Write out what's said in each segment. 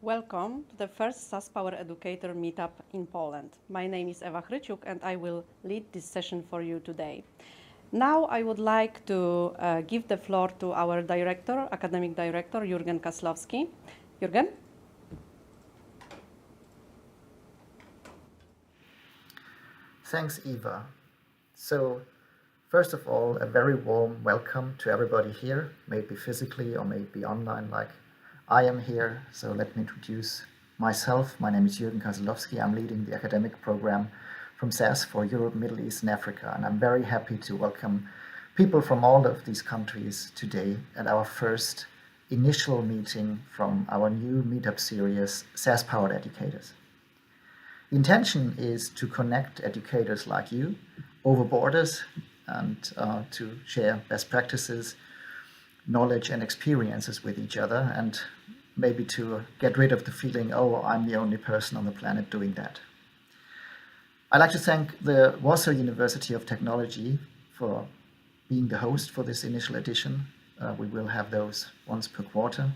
Welcome to the first SAS Powered Educator meetup in Poland. My name is Ewa Chryciuk and I will lead this session for you today. Now I would like to give the floor to our director, academic director, Jürgen Kaslowski. Jürgen? Thanks, Eva. So, first of all, a very warm welcome to everybody here, maybe physically or maybe online like I am here. So let me introduce myself. My name is Jürgen Kaslowski. I'm leading the academic program from SAS for Europe, Middle East and Africa. And I'm very happy to welcome people from all of these countries today at our first initial meeting from our new meetup series, SAS Powered Educators. The intention is to connect educators like you over borders and to share best practices, knowledge and experiences with each other, and maybe to get rid of the feeling, oh, I'm the only person on the planet doing that. I'd like to thank the Warsaw University of Technology for being the host for this initial edition. We will have those once per quarter.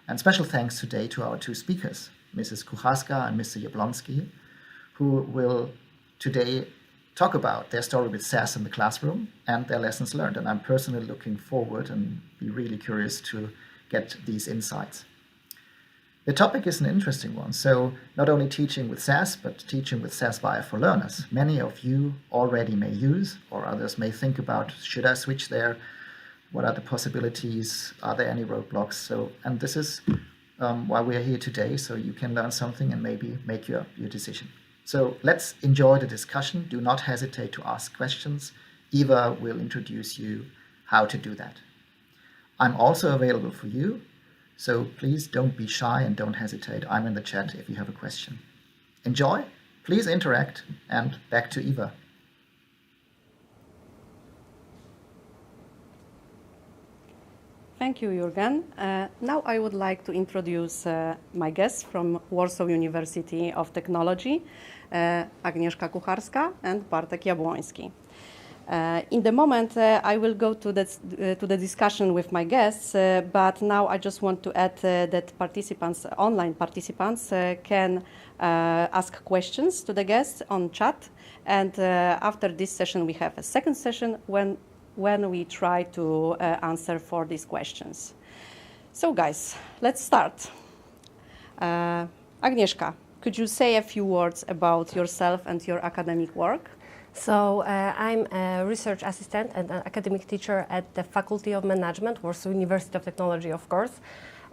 And special thanks today to our two speakers, Mrs. Kucharska and Mr. Jablonski, who will today talk about their story with SAS in the classroom and their lessons learned. And I'm personally looking forward and be really curious to get these insights. The topic is an interesting one. So not only teaching with SAS, but teaching with SAS Via for learners. Many of you already may use, or others may think about, should I switch there? What are the possibilities? Are there any roadblocks? And this is why we are here today, so you can learn something and maybe make your decision. So let's enjoy the discussion. Do not hesitate to ask questions. Eva will introduce you how to do that. I'm also available for you, so please don't be shy and don't hesitate. I'm in the chat if you have a question. Enjoy, please interact, and back to Eva. Thank you, Jürgen. Now I would like to introduce my guests from Warsaw University of Technology, Agnieszka Kucharska and Bartek Jabłoński. In the moment, I will go to the discussion with my guests, but now I just want to add that online participants, can ask questions to the guests on chat. And after this session, we have a second session when we try to answer for these questions. So guys, let's start. Agnieszka, could you say a few words about yourself and your academic work? So I'm a research assistant and an academic teacher at the Faculty of Management, Warsaw University of Technology, of course.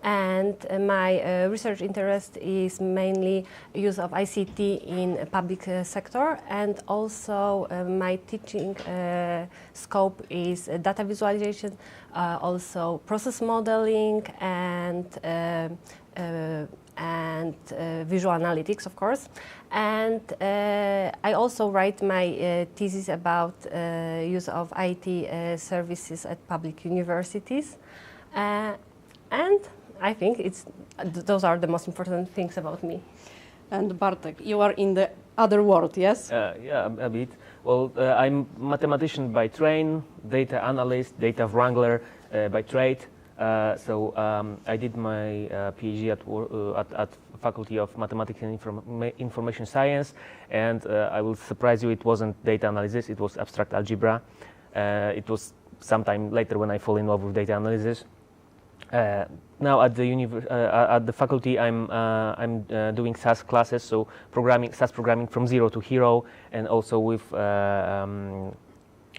And my research interest is mainly use of ICT in public sector, and also my teaching scope is data visualization, also process modeling and visual analytics, of course. And I also write my thesis about use of IT services at public universities. And I think those are the most important things about me. And Bartek, you are in the other world, yes? Yeah, a bit. Well, I'm mathematician by training, data analyst, data wrangler by trade. I did my PhD at Faculty of Mathematics and Information Science, and I will surprise you, it wasn't data analysis, it was abstract algebra. It was sometime later when I fall in love with data analysis. Now at the faculty, I'm doing SAS classes, so SAS programming from zero to hero, and also with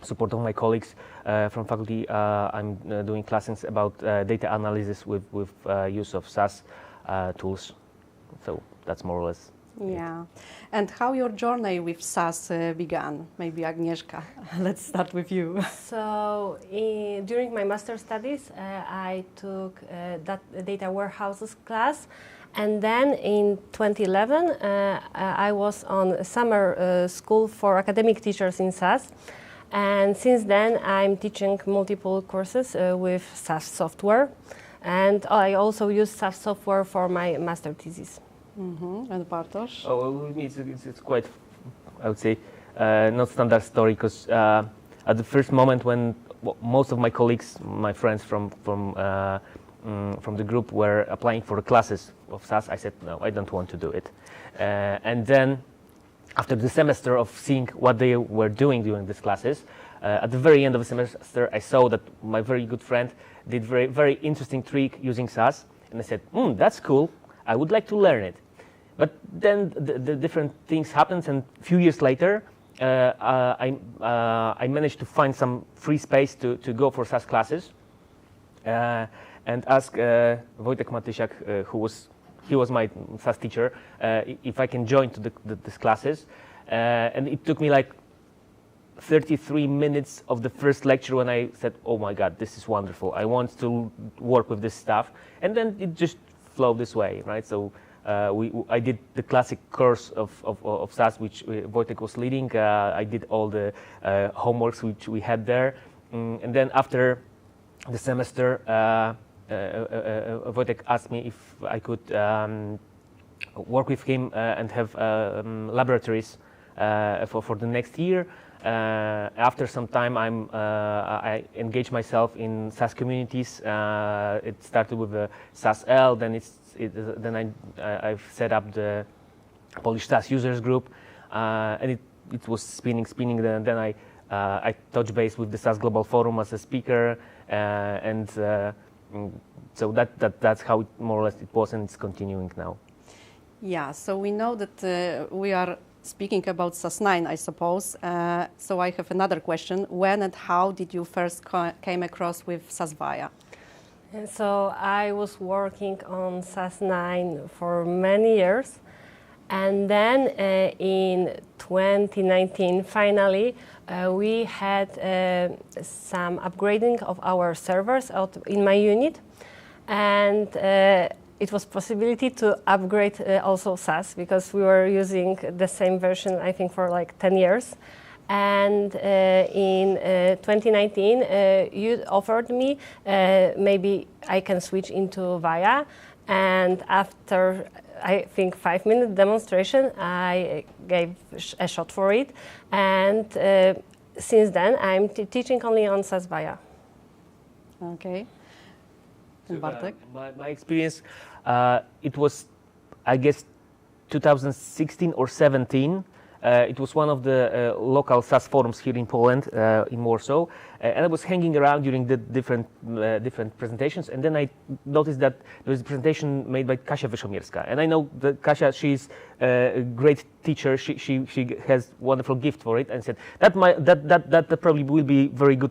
support of my colleagues from faculty, I'm doing classes about data analysis with use of SAS tools. So that's more or less. Yeah. And how your journey with SAS began? Maybe Agnieszka, let's start with you. So during my master studies, I took that data warehouses class. And then in 2011, I was on a summer school for academic teachers in SAS. And since then, I'm teaching multiple courses with SAS software. And I also use SAS software for my master thesis. Mm-hmm. And Bartosz? Oh, it's quite, I would say, not standard story, because at the first moment when most of my colleagues, my friends from from the group were applying for the classes of SAS. I said, no, I don't want to do it. And then after the semester of seeing what they were doing during these classes, at the very end of the semester, I saw that my very good friend did very interesting trick using SAS. And I said, that's cool. I would like to learn it. But then the different things happened, and a few years later, I managed to find some free space to go for SAS classes, and ask Wojtek Matysiak, he was my SAS teacher, if I can join to these classes. And it took me like 33 minutes of the first lecture when I said, oh my God, this is wonderful. I want to work with this stuff. And then it just flowed this way, right? So I did the classic course of SAS, which Wojtek was leading. I did all the homeworks which we had there. And then after the semester, Wojtek asked me if I could work with him and have laboratories for the next year. After some time, I engaged myself in SAS communities. It started with the SAS Help, then I've set up the Polish SAS users group, and it was spinning. Then I touched base with the SAS Global Forum as a speaker, and so that's how more or less it was, and it's continuing now. Yeah, so we know that we are speaking about SAS 9, I suppose. So I have another question. When and how did you first came across with SAS Via? And so I was working on SAS 9 for many years. And then in 2019, finally, we had some upgrading of our servers out in my unit. And it was possibility to upgrade also SAS, because we were using the same version, I think, for like 10 years. And in 2019, you offered me maybe I can switch into Via. And after, I think, 5-minute demonstration, I gave a shot for it. And since then, I'm teaching only on SAS Via. Okay. And Bartek? My experience, it was, I guess, 2016 or 17. It was one of the local SAS forums here in Poland, in Warsaw, and I was hanging around during the different presentations, and then I noticed that there was a presentation made by Kasia Wyszomierska, and I know that Kasia, she's a great teacher. She has wonderful gift for it, and said that probably will be very good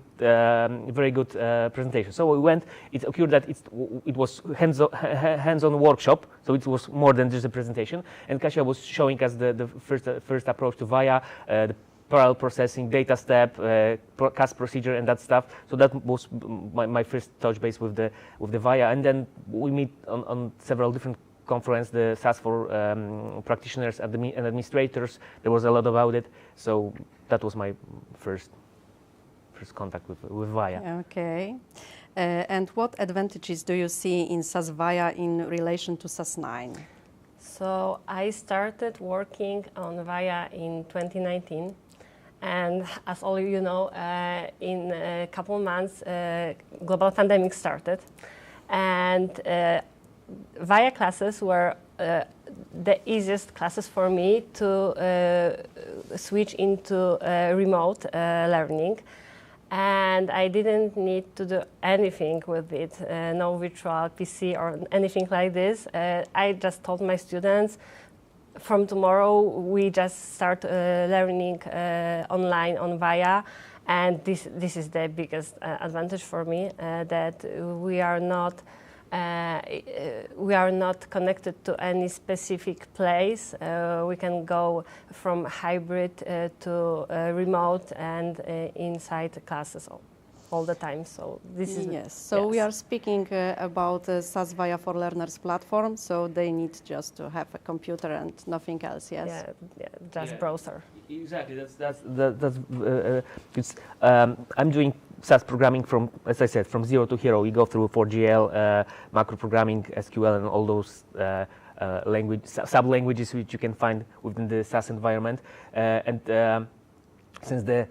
presentation. So we went. It occurred that it was hands-on workshop, so it was more than just a presentation. And Kasia was showing us the first approach to Via, the parallel processing, data step, cast procedure, and that stuff. So that was my first touch base with the Via, and then we meet on several different conferences, the SAS for practitioners and administrators. There was a lot about it, so that was my first contact with Via. Okay. And what advantages do you see in SAS Via in relation to SAS 9? So I started working on Via in 2019. And as all you know, in a couple of months, global pandemic started. And Via classes were the easiest classes for me to switch into remote learning. And I didn't need to do anything with it, no virtual PC or anything like this. I just told my students, from tomorrow we just start learning online on Via, and this is the biggest advantage for me, that we are not connected to any specific place. We can go from hybrid to remote and inside classes all the time. So this is yes. So we are speaking about SAS Via for Learners platform. So they need just to have a computer and nothing else. Yes. Yeah, just browser. Exactly. That's it's. I'm doing SAS programming from, as I said, from zero to hero. We go through 4GL, macro programming, SQL, and all those sub-languages which you can find within the SAS environment. Since the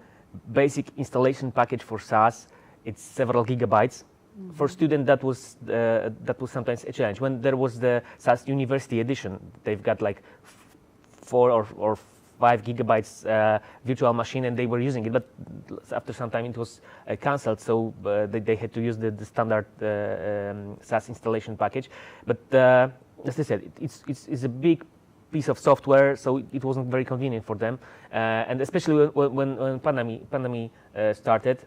basic installation package for SAS, it's several gigabytes, for students that was sometimes a challenge. When there was the SAS University edition, they've got like 4 or 5 gigabytes virtual machine, and they were using it. But after some time, it was cancelled, so they had to use the standard SAS installation package. But as I said, it's a big piece of software, so it wasn't very convenient for them. And especially when pandemic started,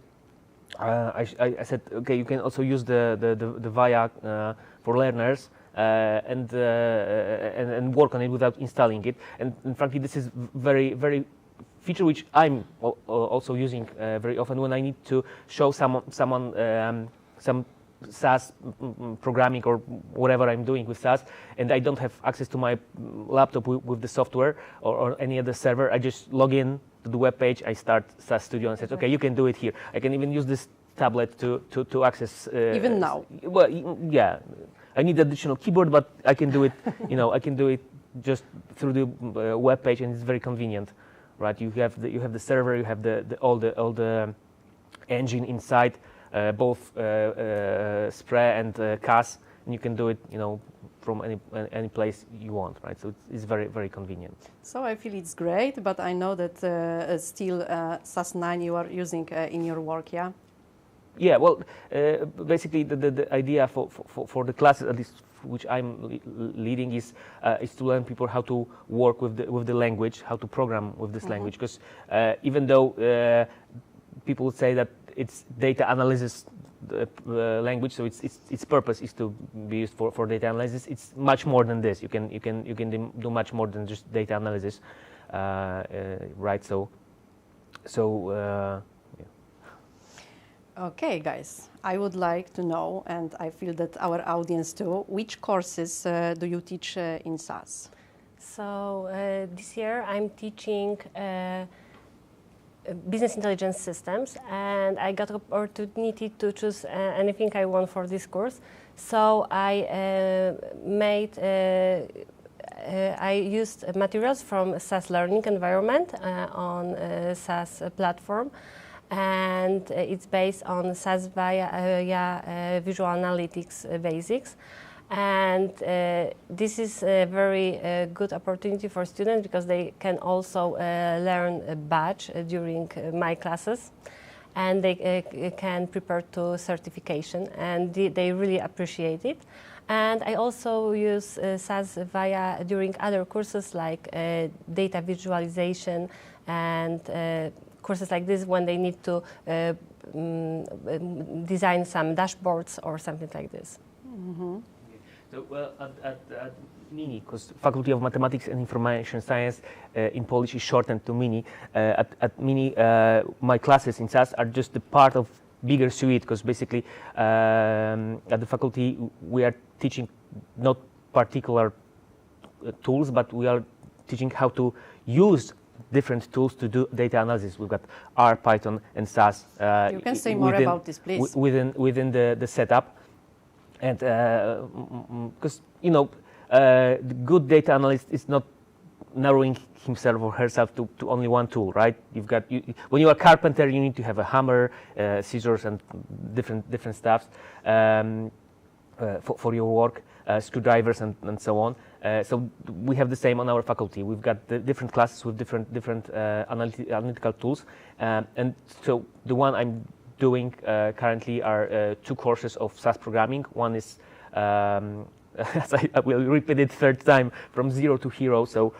I said, okay, you can also use the Via for learners and work on it without installing it. And frankly, this is very feature which I'm also using very often when I need to show someone some SAS programming or whatever I'm doing with SAS, and I don't have access to my laptop with the software or any other server. I just log in to the web page, I start SAS Studio and said, okay, you can do it here. I can even use this tablet to access. Even now? Well, yeah. I need additional keyboard, but I can do it, I can do it just through the web page, and it's very convenient, right? You have the server, you have all the engine inside, both Spray and CAS, and you can do it, from any place you want, right? So it's very convenient. So I feel it's great, but I know that still SAS 9 you are using in your work, yeah? Yeah, well, basically the idea for the classes, at least which I'm leading, is to learn people how to work with the language, how to program with this language. Because even though people say that it's data analysis language, so its purpose is to be used for data analysis, it's much more than this. You can do much more than just data analysis, right? So. Okay, guys, I would like to know, and I feel that our audience too, which courses do you teach in SAS? So this year I'm teaching business intelligence systems, and I got opportunity to choose anything I want for this course. So I used materials from SAS learning environment on SAS platform. And it's based on SAS Via visual analytics basics. And this is a very good opportunity for students because they can also learn a badge during my classes, and they can prepare to certification, and they really appreciate it. And I also use SAS Via during other courses like data visualization and courses like this when they need to design some dashboards or something like this. Mm-hmm. So, well, at MINI, because Faculty of Mathematics and Information Science in Polish is shortened to MINI, at MINI my classes in SAS are just a part of bigger suite, because basically at the faculty we are teaching not particular tools, but we are teaching how to use different tools to do data analysis. We've got R, Python, and SAS. You can say more about this, please. Within the setup, and because the good data analyst is not narrowing himself or herself to only one tool, right? When you are a carpenter, you need to have a hammer, scissors, and different stuffs for your work, screwdrivers, and so on. So we have the same on our faculty. We've got the different classes with different analytical tools, and so the one I'm doing currently are 2 courses of SAS programming. One is as I will repeat it third time, from zero to hero. So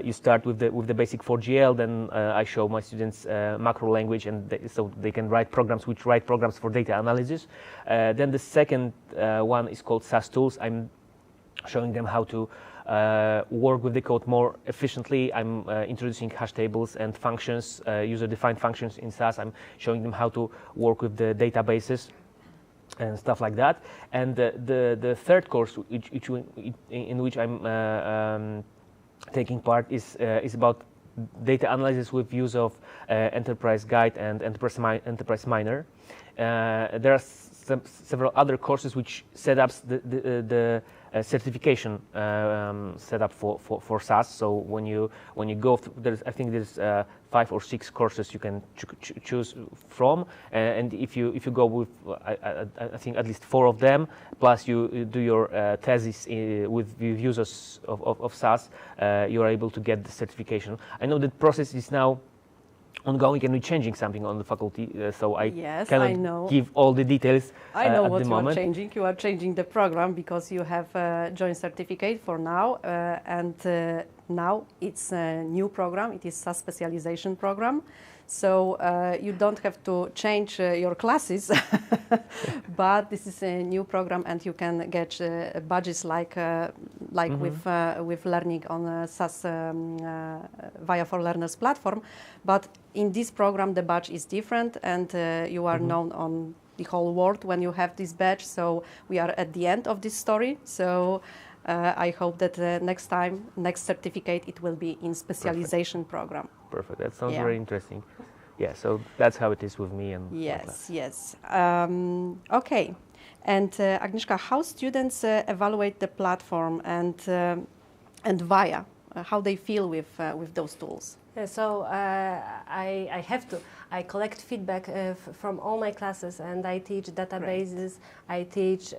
you start with the basic 4GL, then I show my students macro language, and so they can write programs for data analysis. Then the second one is called SAS Tools. I'm showing them how to work with the code more efficiently. I'm introducing hash tables and functions, user-defined functions in SAS. I'm showing them how to work with the databases and stuff like that. And the third course, in which I'm taking part, is about data analysis with use of Enterprise Guide and Enterprise Miner. There are several other courses which set up the certification set up for SAS. So when you go through, I think there's 5 or 6 courses you can choose from, and if you go with I think at least 4 of them, plus you do your thesis with users of SAS, you are able to get the certification. I know that process is now ongoing and we're changing something on the faculty, so I cannot give all the details I know at what the you moment. are changing. You are changing the program because you have a joint certificate for now, and now it's a new program. It is SAS specialization program. So you don't have to change your classes, but this is a new program, and you can get badges like with learning on SAS Via for Learners platform. But in this program, the badge is different, and you are known on the whole world when you have this badge. So we are at the end of this story. So I hope that next certificate, it will be in specialization program. Perfect. That sounds very interesting. Yeah, so that's how it is with me and Yes. Okay. And Agnieszka, how students evaluate the platform and Via? How they feel with those tools? So I collect feedback from all my classes, and I teach databases. Right. I teach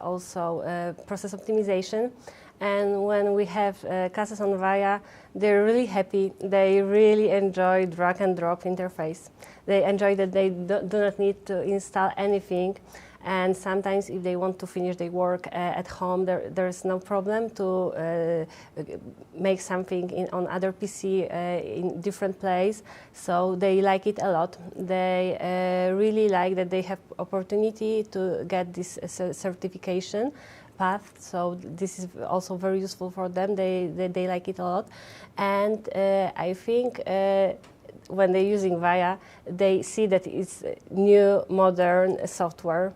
also process optimization. And when we have classes on Via, they're really happy. They really enjoy drag and drop interface. They enjoy that they do not need to install anything. And sometimes if they want to finish their work at home, there's no problem to make something on other PC in different place. So they like it a lot. They really like that they have opportunity to get this certification path. So this is also very useful for them. They like it a lot. And I think when they're using Via, they see that it's new, modern software.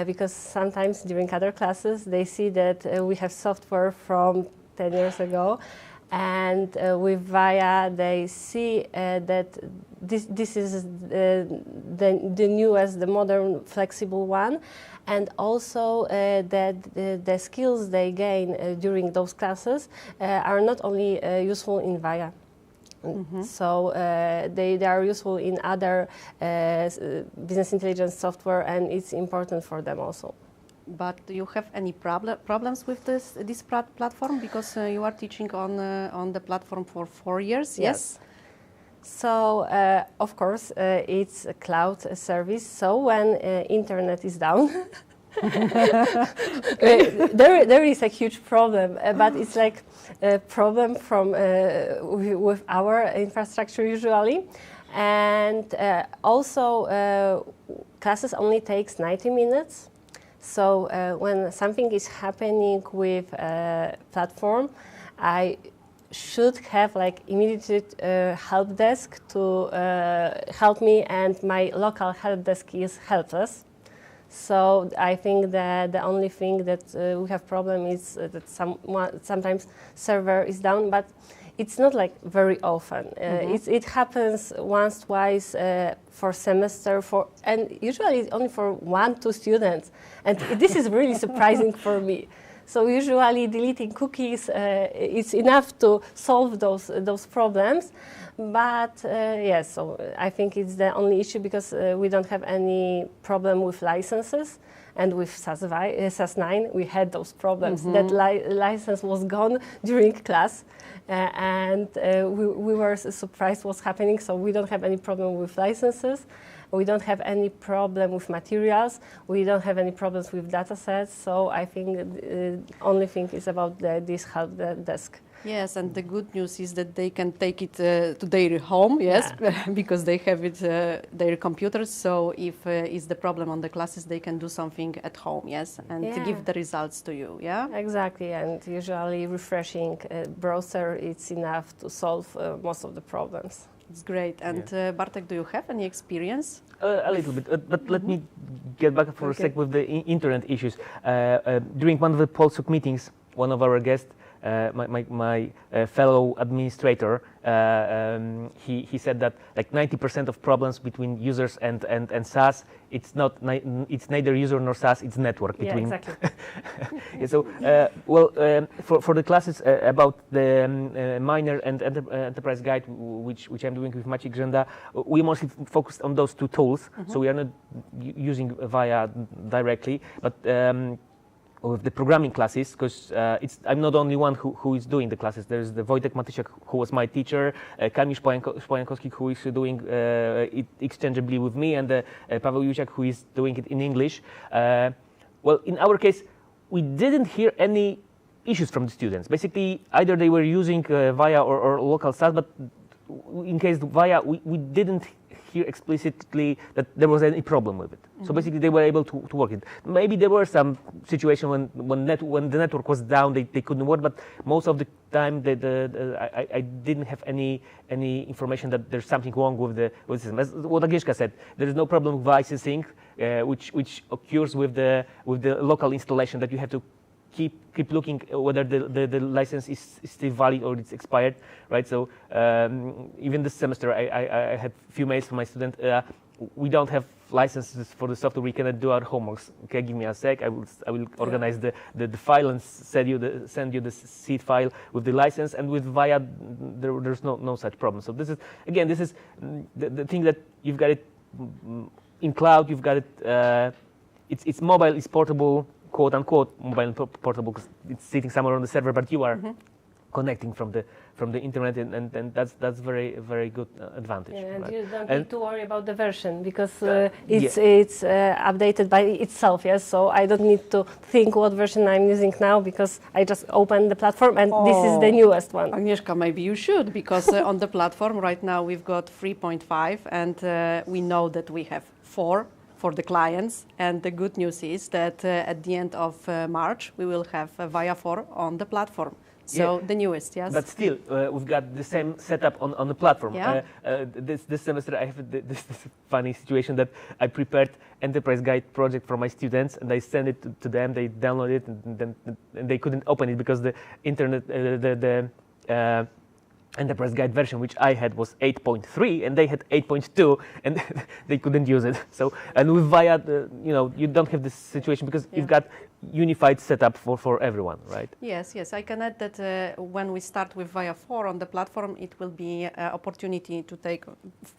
Because sometimes during other classes they see that we have software from 10 years ago, and with Via they see that this is the newest, the modern, flexible one, and also that the skills they gain during those classes are not only useful in Via. Mm-hmm. So they are useful in other business intelligence software, and it's important for them also. But do you have any problems with this platform, because you are teaching on the platform for 4 years? Yes. So of course it's a cloud service. So when internet is down. There is a huge problem, but it's like a problem with our infrastructure usually, and also classes only takes 90 minutes. So when something is happening with a platform, I should have like immediate help desk to help me, and my local help desk is helpless. So I think that the only thing that we have problem is that sometimes server is down, but it's not like very often. It happens once, twice for semester, and usually only for 1-2 students, and this is really surprising for me. So usually deleting cookies is enough to solve those problems. But yes, so I think it's the only issue, because we don't have any problem with licenses. And with SAS 9, we had those problems. That license was gone during class, and we were surprised what's happening. So we don't have any problem with licenses. We don't have any problem with materials. We don't have any problems with data sets. So I think the only thing is about this help desk. Yes, and the good news is that they can take it to their home, yes, because they have it their computers. So if is the problem on the classes, they can do something at home, yes, and to give the results to you, yeah. Exactly, and usually refreshing browser, it's enough to solve most of the problems. It's great. And Bartek, do you have any experience? A little bit, but let me get back for a sec with the internet issues. During one of the PolSoc meetings, one of our guests my fellow administrator, he said that like 90% of problems between users and SAS, it's neither user nor SAS, it's network between. Yeah, exactly. Yeah, so for the classes about the minor and enterprise guide, which I'm doing with Maciej Grzenda, we mostly focused on those two tools. So we are not using Via directly, but with the programming classes, because I'm not the only one who is doing the classes. There's the Wojtek Matysiak, who was my teacher, Kamil Szpojankowski, who is doing it exchangeably with me, and Paweł Józiak, who is doing it in English. Well, in our case, we didn't hear any issues from the students. Basically, either they were using Via or local SAS, but in case Via, we didn't hear explicitly that there was any problem with it. So basically they were able to work it. Maybe there were some situations when the network was down, they couldn't work, but most of the time I didn't have any information that there's something wrong with the system. As what Agnieszka said, there is no problem with licensing, which occurs with the local installation, that you have to keep looking whether the license is still valid or it's expired, right? So even this semester, I had a few mails from my student. We don't have licenses for the software. We cannot do our homeworks. Okay, give me a sec. I will organize the file and send you the seed file with the license. And with Via, there's no such problem. So this is the thing, that you've got it in cloud. You've got it. It's mobile. It's portable, quote unquote mobile and portable, because it's sitting somewhere on the server, but you are connecting from the internet, and that's very, very good advantage. Yeah, and right? you don't need to worry about the version, because it's updated by itself. Yes, so I don't need to think what version I'm using now, because I just open the platform and this is the newest one. Agnieszka, maybe you should, because on the platform right now we've got 3.5, and we know that we have 4 for the clients, and the good news is that at the end of March we will have Via 4 on the platform. So the newest, yes. But still, we've got the same setup on the platform. Yeah. This semester I have this funny situation that I prepared enterprise guide project for my students, and I sent it to them. They download it, and they couldn't open it because the internet, enterprise guide version which I had was 8.3, and they had 8.2, and they couldn't use it. So, and with Via, you don't have this situation, because you've got unified setup for everyone, right? Yes, I can add that when we start with Via 4 on the platform, it will be an opportunity to take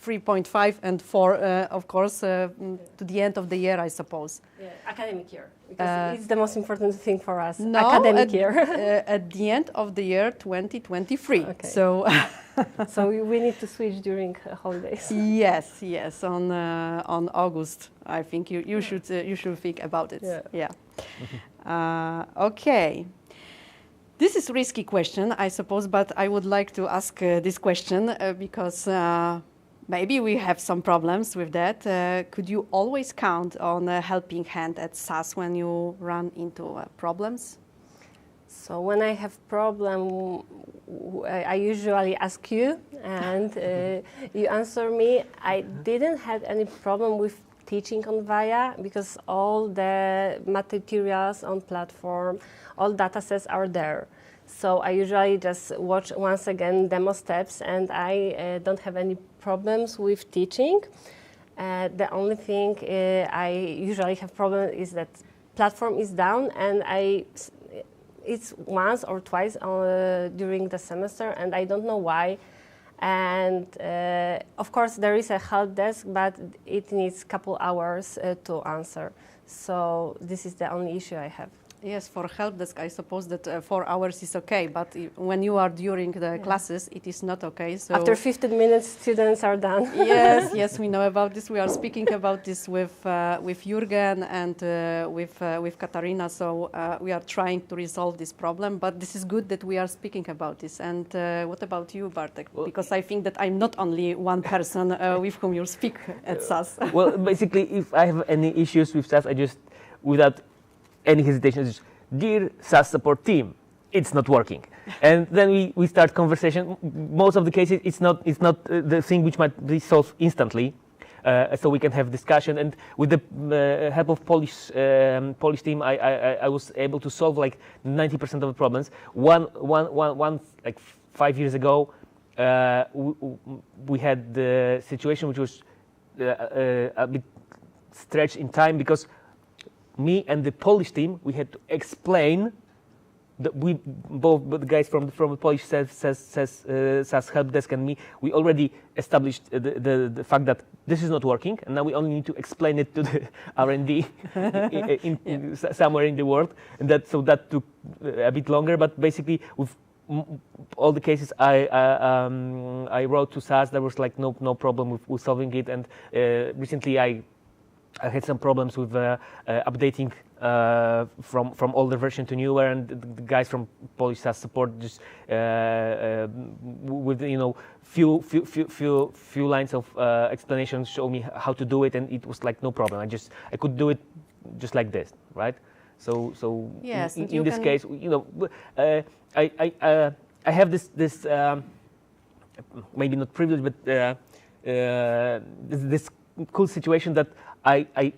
3.5 and 4, of course, to the end of the year, I suppose. Yeah, academic year, because it's the most important thing for us. No, academic year. At the end of the year 2023. Okay. So, so we need to switch during holidays. yes, on August, I think you should think about it. Yeah. Okay. This is a risky question, I suppose, but I would like to ask this question because maybe we have some problems with that. Could you always count on a helping hand at SAS when you run into problems? So when I have problem, I usually ask you, and you answer me. I didn't have any problem with teaching on Via, because all the materials on platform, all data sets are there. So I usually just watch once again demo steps, and I don't have any problems with teaching. The only thing I usually have problem is that platform is down, and it's once or twice during the semester, and I don't know why. And of course there is a help desk, but it needs a couple hours to answer. So this is the only issue I have. Yes, for help desk, I suppose that 4 hours is okay, but when you are during the classes, it is not okay. So after 15 minutes, students are done. Yes, we know about this. We are speaking about this with Jürgen and with Katarina. So we are trying to resolve this problem. But this is good that we are speaking about this. And what about you, Bartek? Well, because I think that I'm not only one person with whom you speak at SAS. Well, basically, if I have any issues with SAS, I just, without any hesitation, just, dear SAS support team, it's not working. And then we start conversation. Most of the cases, it's not the thing which might be solved instantly. so we can have discussion. And with the help of Polish team, I was able to solve like 90% of the problems. One like 5 years ago, we had the situation which was a bit stretched in time, because me and the Polish team, we had to explain that we both the guys from the Polish SAS Help Desk and me, we already established the fact that this is not working, and now we only need to explain it to the R&D somewhere in the world, and that took a bit longer. But basically, with all the cases I wrote to SAS, there was like no problem with solving it. And recently I had some problems with updating from older version to newer, and the guys from Polish SAS support just with few lines of explanation show me how to do it, and it was like no problem. I could do it just like this, right? So yes, in this case, I have this maybe not privilege, but this cool situation that I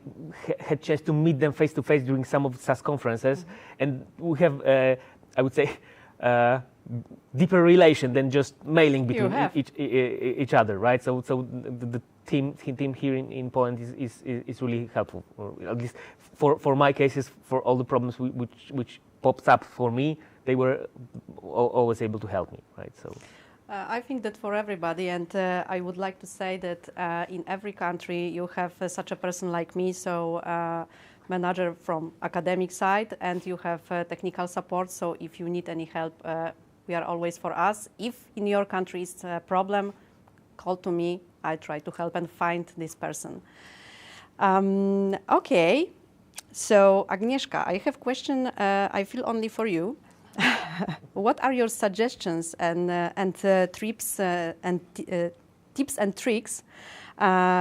had chance to meet them face to face during some of SAS conferences, and we have I would say deeper relation than just mailing between each other, right? So the team here in Poland is really helpful, or at least for my cases, for all the problems which pops up for me, they were always able to help me, right? So. I think that for everybody, and I would like to say that in every country you have such a person like me, so manager from academic side, and you have technical support. So if you need any help, we are always for us. If in your country is a problem, call to me. I try to help and find this person. Okay, so Agnieszka, I have question. I feel only for you. What are your suggestions and tips and tricks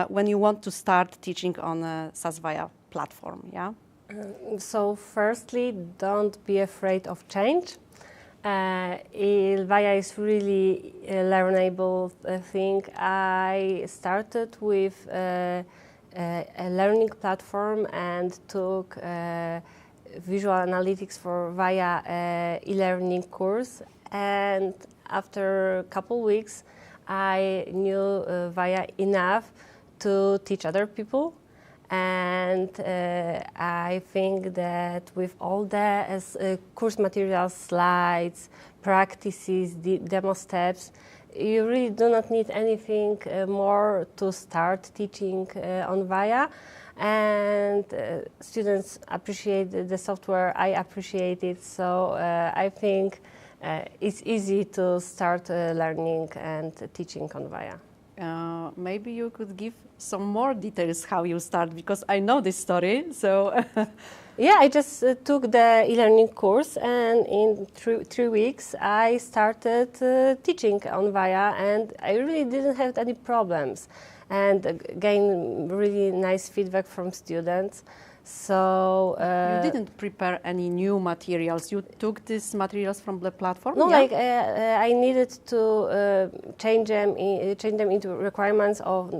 when you want to start teaching on SAS Via platform? Yeah. So firstly, don't be afraid of change. Via is really a learnable thing. I started with a learning platform and took visual analytics for Via e-learning course, and after a couple weeks I knew Via enough to teach other people, and I think that with all the course materials, slides, practices, demo steps, you really do not need anything more to start teaching on Via. And students appreciate the software, I appreciate it, so I think it's easy to start learning and teaching on Via. Maybe you could give some more details how you start, because I know this story, so... Yeah, I just took the e-learning course, and in 3 weeks I started teaching on Via, and I really didn't have any problems, and gained really nice feedback from students. So you didn't prepare any new materials. You took these materials from the platform. No, yeah? like I needed to change them into requirements of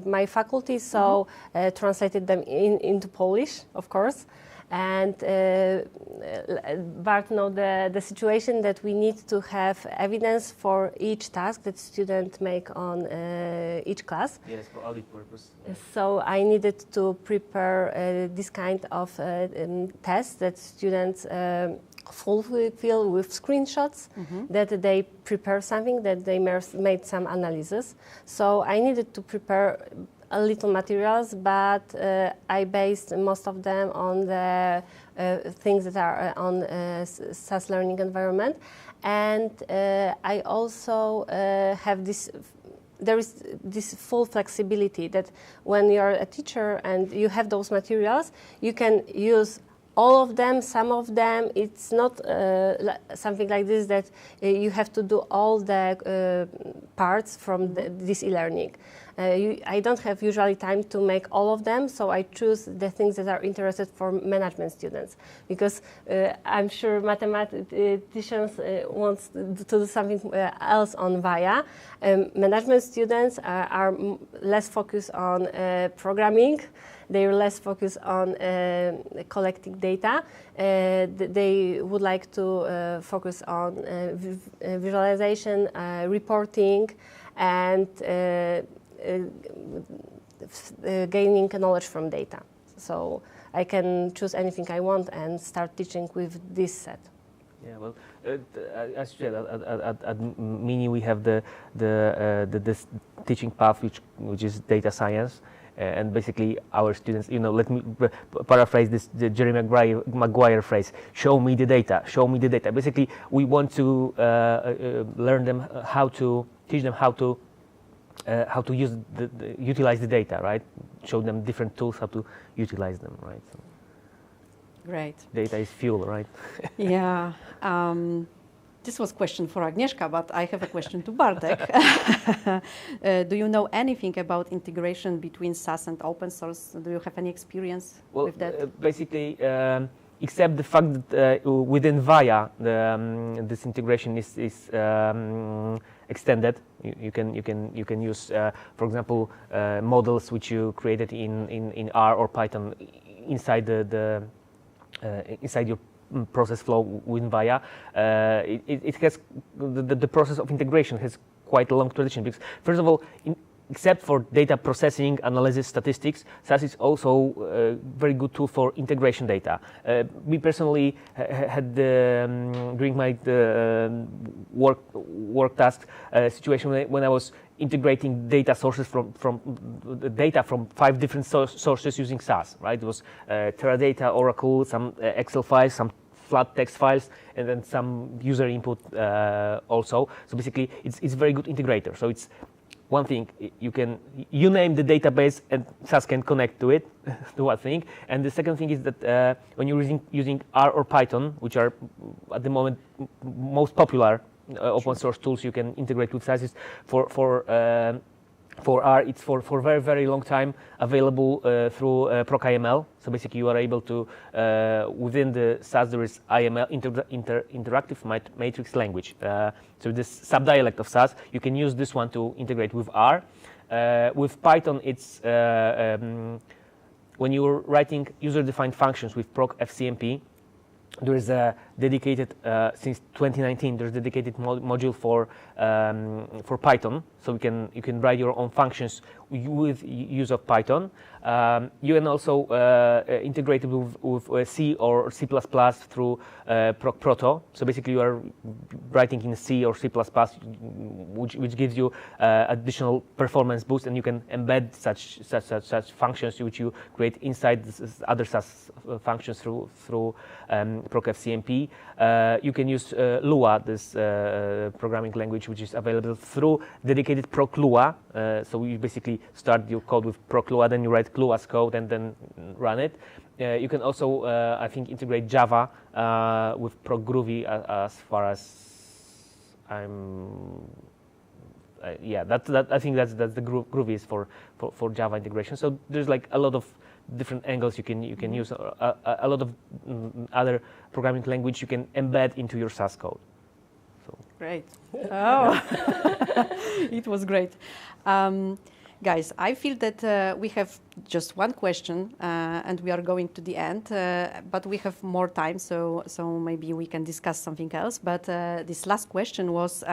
my faculty. So translated them into Polish, of course. And Bart know the situation that we need to have evidence for each task that students make on each class. Yes, for audit purpose. So I needed to prepare this kind of tests that students fulfill with screenshots, that they prepare something, that they made some analysis. So I needed to prepare a little materials, but I based most of them on the things that are on SAS learning environment. And I also have this, there is this full flexibility that when you're a teacher and you have those materials, you can use all of them, some of them, it's not something like this that you have to do all the parts from this e-learning. I don't have usually time to make all of them, so I choose the things that are interested for management students, because I'm sure mathematicians want to do something else on Via. Management students are less focused on programming. They're less focused on collecting data. They would like to focus on visualization, reporting, and gaining knowledge from data. So I can choose anything I want and start teaching with this set. Yeah, well, as you said, at Mini we have this teaching path which is data science. And basically our students, let me paraphrase the Jerry Maguire phrase, show me the data, show me the data. Basically, we want to learn them teach them how to utilize the data, right? Show them different tools, how to utilize them, right? So Great. data is fuel, right? Yeah. This was a question for Agnieszka, but I have a question to Bartek. Do you know anything about integration between SAS and open source? Do you have any experience with that? Basically, except the fact that within Via, this integration is extended. You can use, for example, models which you created in R or Python inside inside your process flow within Via. It has the process of integration has quite a long tradition, because first of all, except for data processing, analysis, statistics, SAS is also a very good tool for integration data. Me personally had during my work task situation when I was integrating data sources from data from 5 different sources using SAS. Right, it was Teradata, Oracle, some Excel files, some flat text files, and then some user input also. So basically, it's a very good integrator. So it's one thing, you name the database and SAS can connect to it, to one thing. And the second thing is that when you're using R or Python, which are at the moment most popular open source tools you can integrate with SAS, is for R, it's for very, very long time available through ProcIML. So basically you are able to, within the SAS there is IML, interactive matrix language. So this subdialect of SAS, you can use this one to integrate with R. With Python, it's when you're writing user-defined functions with proc FCMP, there is a dedicated, since 2019, there's a dedicated module for Python. So you can write your own functions with use of Python. You can also integrate it with C or C++ through Proc Proto. So basically, you are writing in C or C++, which gives you additional performance boost, and you can embed such functions which you create inside other SAS functions through Proc FCMP. You can use Lua, this programming language, which is available through dedicated Proc Lua. So you basically start your code with Proc Lua, then you write Lua's code and then run it. You can also, I think, integrate Java with Proc Groovy as far as I'm. Yeah, I think that's the Groovy is for Java integration. So there's like a lot of different angles you can use, a lot of other programming language you can embed into your SAS code. So. Great. Oh, it was great. Guys, I feel that we have just one question and we are going to the end, but we have more time, so maybe we can discuss something else. But this last question was,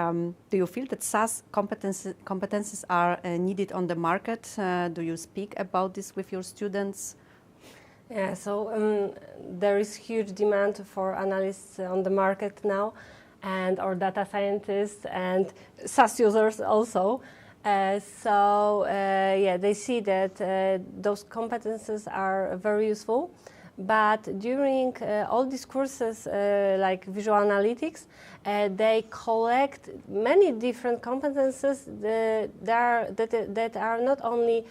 do you feel that SAS competencies are needed on the market? Do you speak about this with your students? Yeah, so there is huge demand for analysts on the market now, and our data scientists and SAS users also. Yeah, they see that those competences are very useful. but during all these courses like visual analytics, they collect many different competences that are not only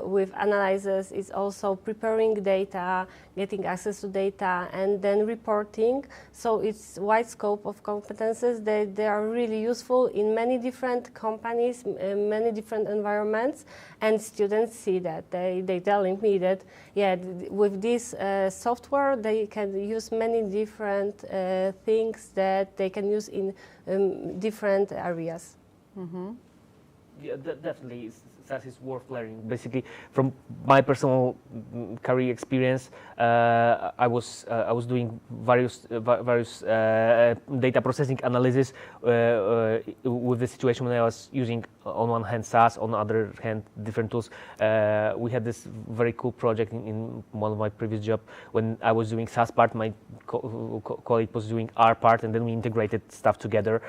with analysis, it's also preparing data, getting access to data, and then reporting. So it's wide scope of competences that they are really useful in many different companies, many different environments, and students see that. They telling me that, yeah, with this software, they can use many different things that they can use in different areas. Mm-hmm. Yeah, definitely, SAS is worth learning. Basically, from my personal career experience, I was doing various data processing analysis with the situation when I was using on one hand SAS, on the other hand different tools. We had this very cool project in one of my previous job when I was doing SAS part, my colleague was doing R part, and then we integrated stuff together.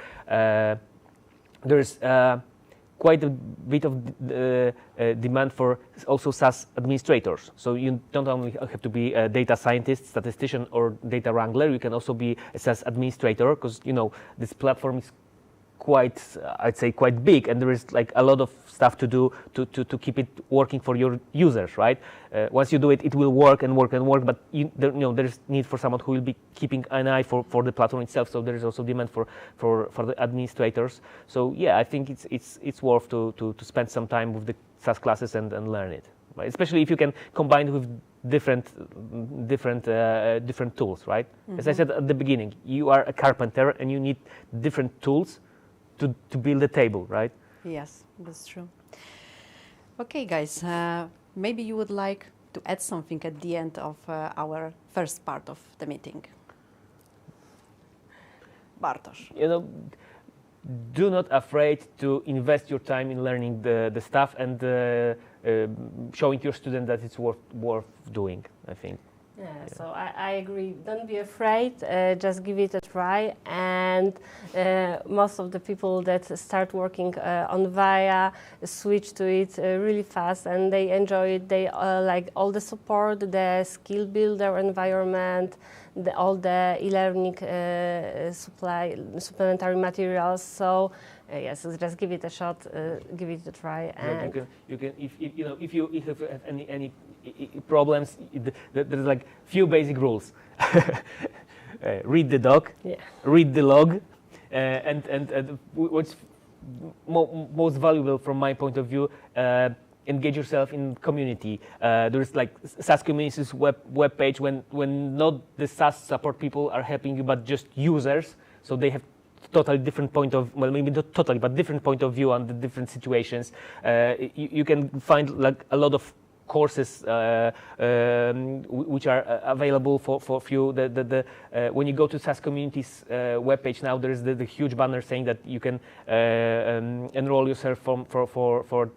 There's quite a bit of demand for also SAS administrators. So you don't only have to be a data scientist, statistician, or data wrangler. You can also be a SAS administrator, because this platform is quite, I'd say, quite big, and there is like a lot of stuff to do to keep it working for your users, right? Once you do it, it will work and work and work, but there is need for someone who will be keeping an eye for the platform itself. So there is also demand for the administrators. So yeah, I think it's worth to spend some time with the SAS classes and learn it, right? Especially if you can combine it with different tools, right? Mm-hmm. As I said at the beginning, you are a carpenter and you need different tools to build a table, right? Yes, that's true. Okay, guys, maybe you would like to add something at the end of our first part of the meeting. Bartosz. Do not afraid to invest your time in learning the stuff and showing your student that it's worth doing, I think. Yeah, so I agree. Don't be afraid, just give it a try. And most of the people that start working on Via switch to it really fast, and they enjoy it. They like all the support, the skill builder environment, all the e-learning supplementary materials. So yes, just give it a shot, give it a try. And you can if you have any problems, there's like few basic rules. Read the doc, yeah. Read the log, and what's most valuable from my point of view, engage yourself in community. There's like SAS Communities web page when not the SAS support people are helping you, but just users. So they have totally different point of, well, maybe not totally, but different point of view on the different situations. You can find like a lot of courses which are available for you. When you go to SAS Communities webpage now, there is the huge banner saying that you can enroll yourself for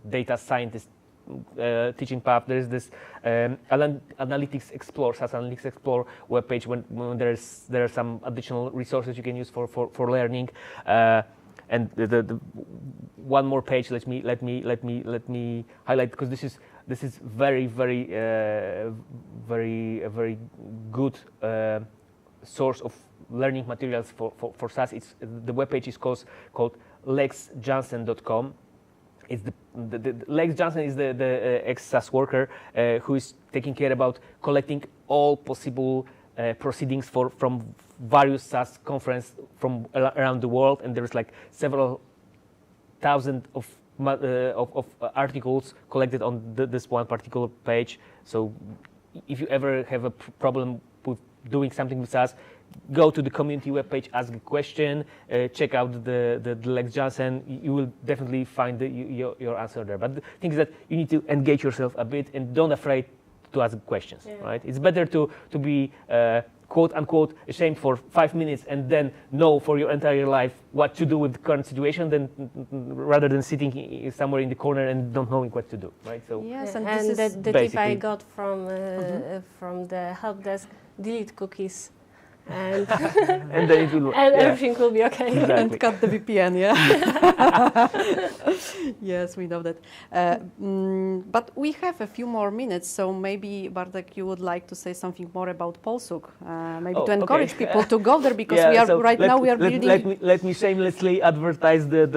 data scientist teaching path. There is this Analytics Explore, SAS Analytics Explore webpage when there are some additional resources you can use for learning. And the one more page, let me highlight, because this is very good source of learning materials for SAS. The webpage is called lexjansen.com. It's the Lex Johnson is the ex-SAS worker who is taking care about collecting all possible proceedings from various SAS conferences from around the world, and there's like several thousand of articles collected on this one particular page. So if you ever have a problem with doing something with SAS, go to the community webpage, ask a question, check out the Lex Johnson. You will definitely find your answer there. But the thing is that you need to engage yourself a bit and don't afraid to ask questions, yeah. Right? It's better to be quote unquote ashamed for 5 minutes and then know for your entire life what to do with the current situation rather than sitting somewhere in the corner and don't knowing what to do, right? So yes, and the tip I got from the help desk: delete cookies. and And then it will, and yeah. everything will be okay. Exactly. And cut the VPN, yeah. Yes, we know that. But we have a few more minutes, so maybe, Bartek, you would like to say something more about Polsuk, maybe Oh, to encourage okay. people to go there, because Yeah, we are so now we are building. let me shamelessly advertise the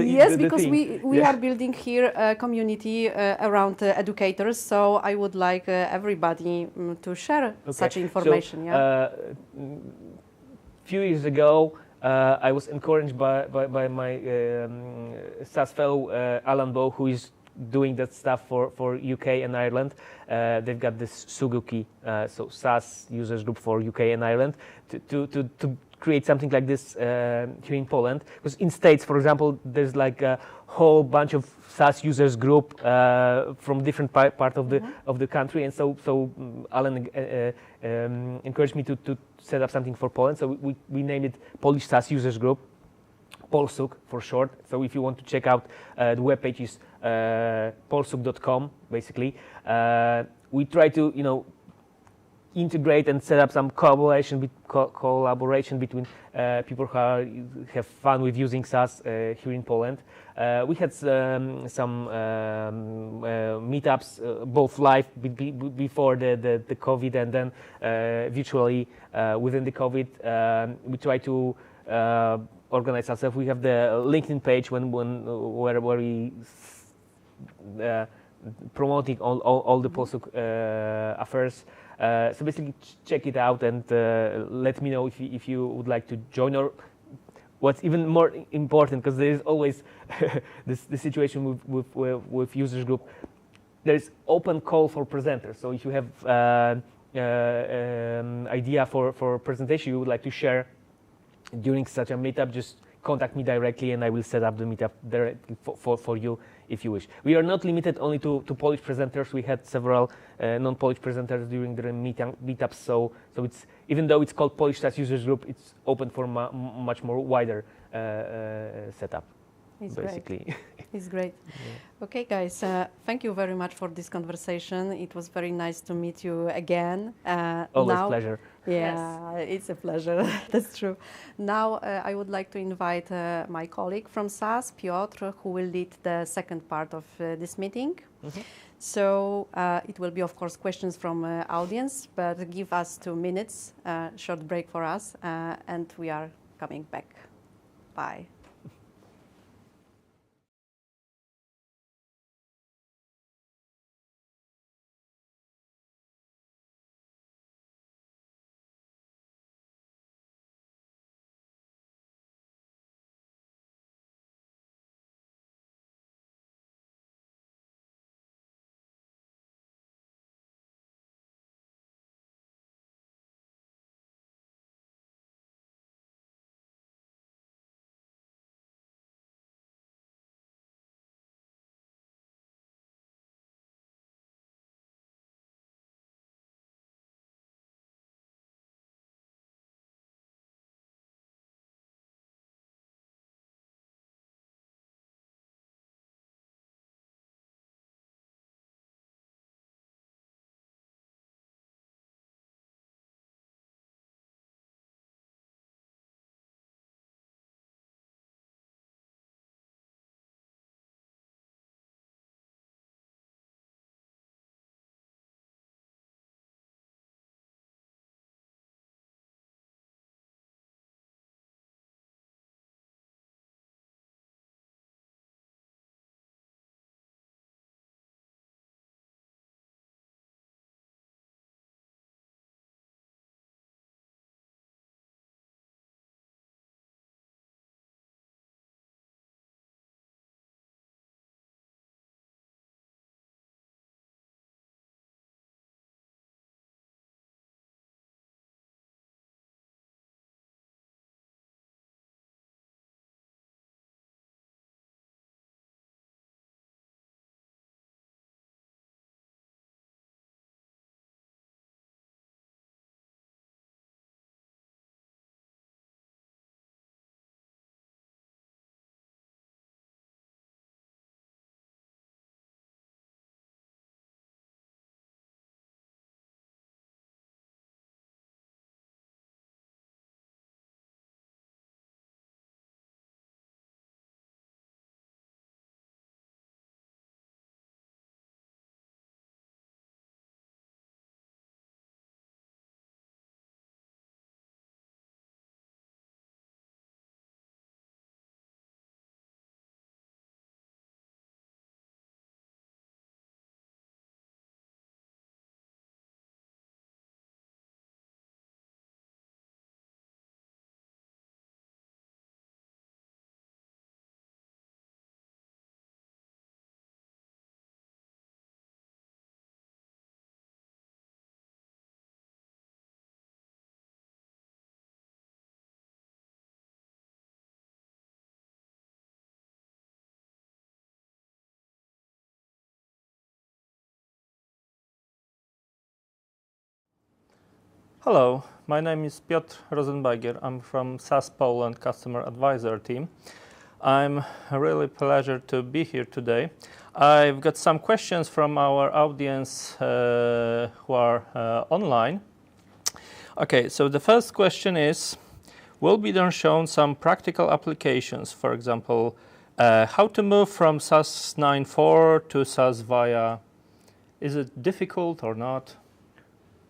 Yes, the because thing. we Yeah. are building here a community around educators, so I would like everybody to share such information. So, Yeah. few years ago, I was encouraged by my SAS fellow Alan Bow, who is doing that stuff for UK and Ireland. They've got this Suguki, so SAS users group for UK and Ireland, to create something like this here in Poland. Because in States, for example, there's like a whole bunch of SAS users group from different part of the country, and so Alan encouraged me to set up something for Poland. So we named it Polish SAS Users Group, Polsuk for short. So if you want to check out the webpage is polsuk.com basically. We try to integrate and set up some collaboration between people who have fun with using SAS here in Poland. We had some meetups, both live before the COVID, and then virtually within the COVID. We try to organize ourselves. We have the LinkedIn page where we promoting all the Polsuk affairs. So basically, check it out and let me know if you would like to join, or what's even more important, because there is always the situation with users group. There is open call for presenters. So if you have idea for presentation you would like to share during such a meetup, just contact me directly and I will set up the meetup directly for you if you wish. We are not limited only to Polish presenters. We had several non-Polish presenters during the meetups, so it's, even though it's called Polish SAS Users Group, it's open for much more wider setup. It's basically. Great. It's great. Yeah. Okay, guys, thank you very much for this conversation. It was very nice to meet you again. Always now, pleasure. Yeah, it's a pleasure. That's true. Now, I would like to invite my colleague from SAS, Piotr, who will lead the second part of this meeting. Mm-hmm. So it will be, of course, questions from audience, but give us 2 minutes, short break for us, and we are coming back. Bye. Hello, my name is Piotr Rosenberger. I'm from SAS Poland Customer Advisor team. I'm really pleasure to be here today. I've got some questions from our audience who are online. Okay, so the first question is, will be then shown some practical applications, for example, how to move from SAS 9.4 to SAS Via. Is it difficult or not?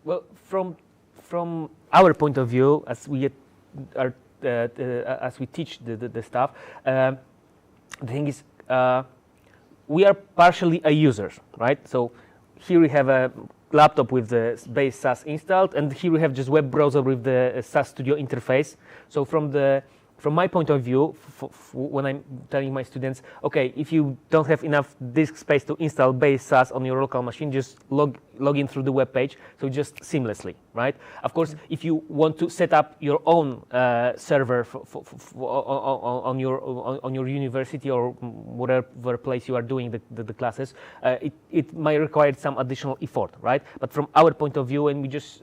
Well, from our point of view, as we as we teach the stuff, the thing is, we are partially a user, right? So here we have a laptop with the base SAS installed, and here we have just web browser with the SAS Studio interface. So from my point of view, when I'm telling my students, okay, if you don't have enough disk space to install base SAS on your local machine, just log in through the web page, so just seamlessly, right? Of course, if you want to set up your own server on your university or whatever place you are doing the classes, it might require some additional effort, right? But from our point of view, and we just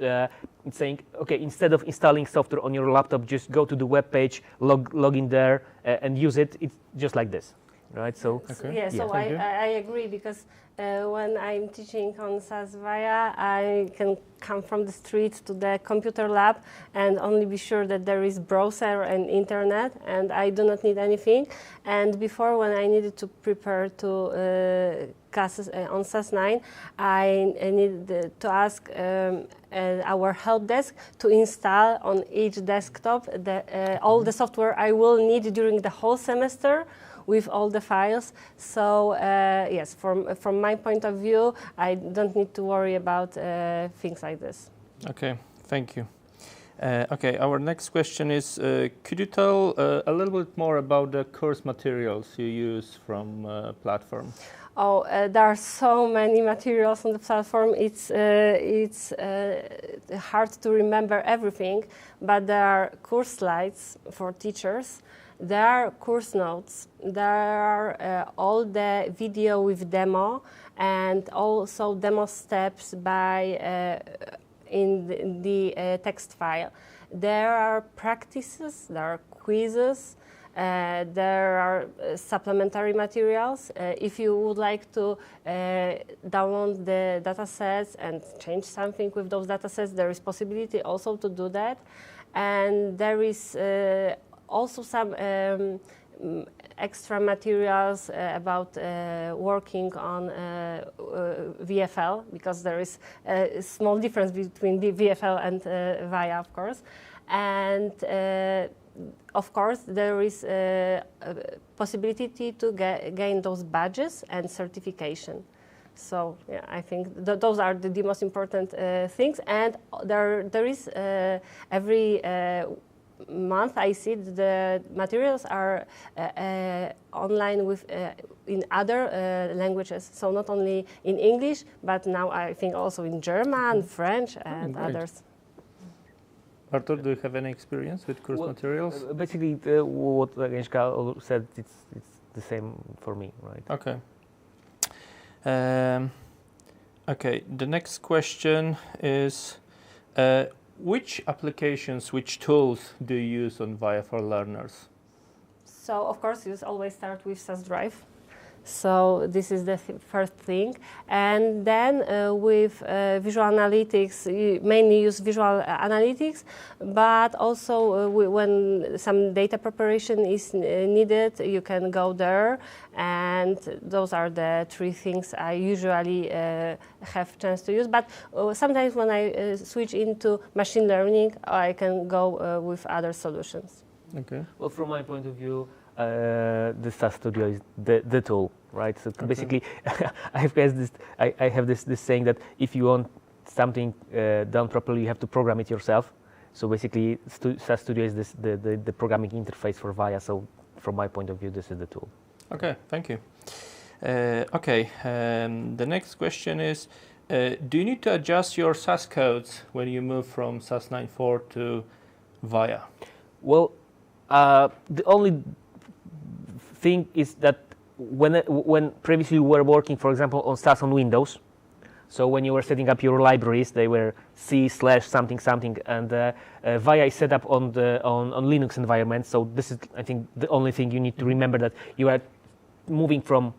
it's saying, okay, instead of installing software on your laptop, just go to the web page, log in there, and use it. It's just like this, right? So okay. Yeah, so I agree, because when I'm teaching on SAS Via, I can come from the street to the computer lab and only be sure that there is browser and internet, and I do not need anything. And before, when I needed to prepare to classes on SAS 9, I needed to ask our help desk to install on each desktop all the software I will need during the whole semester, with all the files. So yes, from my point of view, I don't need to worry about things like this. Okay, thank you. Okay, our next question is, could you tell a little bit more about the course materials you use from platform? Oh, there are so many materials on the platform. It's hard to remember everything, but there are course slides for teachers. There are course notes. There are all the video with demo, and also demo steps by in the text file. There are practices. There are quizzes. There are supplementary materials. If you would like to download the datasets and change something with those datasets, there is possibility also to do that. And there is also some extra materials about working on VFL, because there is a small difference between the VFL and VIA, of course. And of course, there is a possibility to gain those badges and certification. So yeah, I think those are the most important things. And there is every month I see the materials are online with in other languages. So not only in English, but now I think also in German, French, and others. Artur, do you have any experience with course materials? Basically, what Agnieszka said, it's the same for me, right? Okay. Okay, the next question is, which applications, which tools do you use on Via for Learners? So, of course, you always start with SAS Drive. So this is the first thing. And then with visual analytics, you mainly use visual analytics, but also when some data preparation is needed, you can go there. And those are the three things I usually have chance to use. But sometimes when I switch into machine learning, I can go with other solutions. Okay. Well, from my point of view, the SAS Studio is the tool, right? So basically, I have this saying that if you want something done properly, you have to program it yourself. So basically, SAS Studio is the programming interface for Via. So from my point of view, this is the tool. Okay, thank you. Okay, the next question is, do you need to adjust your SAS codes when you move from SAS 9.4 to Via? Well, the only thing is that when previously we were working, for example, on SAS on Windows, So when you were setting up your libraries, they were C/something something, and Via is set up on Linux environment. So this is, I think, the only thing you need to remember, that you are moving from